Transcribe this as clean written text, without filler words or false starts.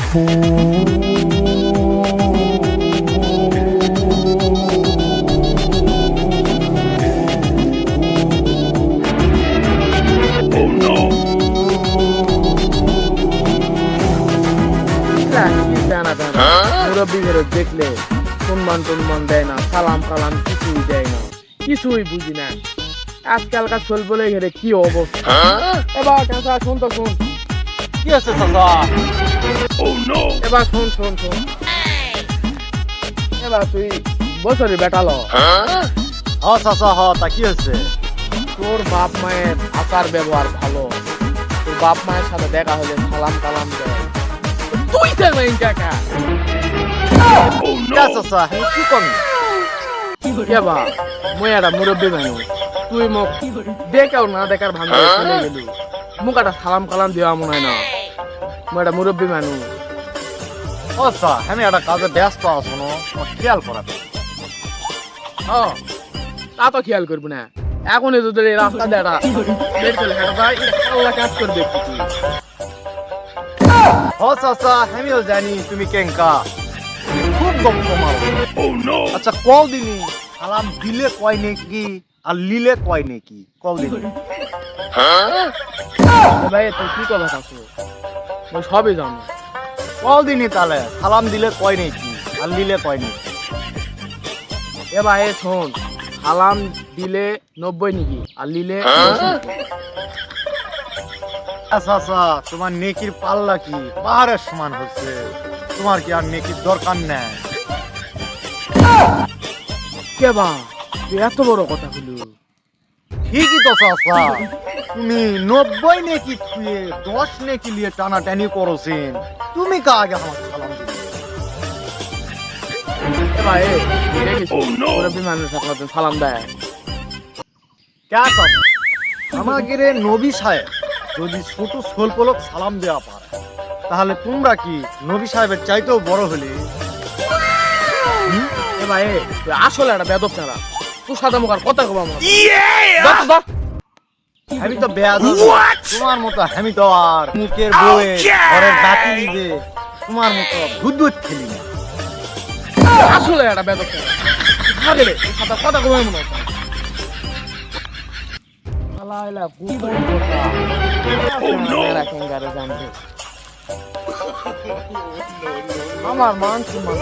মুরব্বী দেখলে সম্মান টম্মান দেয় না, সালাম কালাম কিছুই দেয় না, কিছুই বুঝি না। আজকালকার ছোল বলে ঘেরে কি অবস্থা। এবার চাচা শোন তো শোন। কি আছে চাচা? এবার শোন শোন শোন। এবার তুই বছরে বেটালো হ চাচা হ, তা কি হচ্ছে? তোর বাপ মায়ের আচার ব্যবহার ভালো, তোর বাপ মায়ের সাথে দেখা হলে সালাম কালাম দেয়, তুই দেখবেন কাকা চাচা কি করবি? কেবা মই একটা মুরব্বী মানুষ, তুই মোক দেখাও না দেখার ভাঙা চলে গেলি, মোক একটা সালাম কালাম দেওয়া মনে হয় না। মই একটা মুরব্বী মানুষ। আচ্ছা আমি একটা কাজে ব্যস্ত আছো না, খেয়াল করা হ্যাঁ তা তো খেয়াল করবি না, এখনই তোদের এই রাস্তা দিয়ে একটা বের চলে কাজ করবে তুই। হ চাচা আমিও জানি তুমি কেঙ্কা খুব গপ্প মারো। আচ্ছা কল দিনি সালাম দিলে কয় নাকি আর লিলে কয় নাকি কল দিনি? ভাই তুই কি কথা থাকছো, মই সবই জানো। কল দিনি তাহলে সালাম দিলে কয় নাকি আর লিলে কয় নাকি? এ ভাই শোন, সালাম দিলে 90 নাকি আর লিলে 10 নাকি। আচ্ছা আচ্ছা তোমার নেকির পাল্লা কি পাহাড়ের সমান হচ্ছে, তোমার কি আর নেকির দরকার নেই? কে বা তুই এত বড় কথা হলো? ঠিকই তো চাচা, তুমি 90 নেকি থুয়ে 10 নেকি নিয়ে টানাটানি করছেন, তুমি কাকে আমার সালাম দিলে? এ ভাই দেখিস মুরব্বী মানুষ আপনাদের সালাম দেয়। কে চাচা আমাকে রে নবী সাহেব যদি ছোট স্বল্পলোক সালাম দেওয়া পারে, তাহলে তোমরা কি নবী সাহেবের চাইতেও বড় হলে? এ ভাই তুই আসলে একটা বেদব ছাড়া, তুই সাদা মুখার কথা কবা আমার। আমি তো বেয়াদব, তোমার মতো আমি তো আর মুখের বউয়ে ঘরের দাঁতি নিবে তোমার মতো দুধ খেলি না। আসলে একটা বেদব ছাড়া, আরে রে তুই সাদা কথা কবা মনে হয়। আলাইলা কুকুর কথা মেরা কেঙ্গারে জানতে আমার মান সম্মান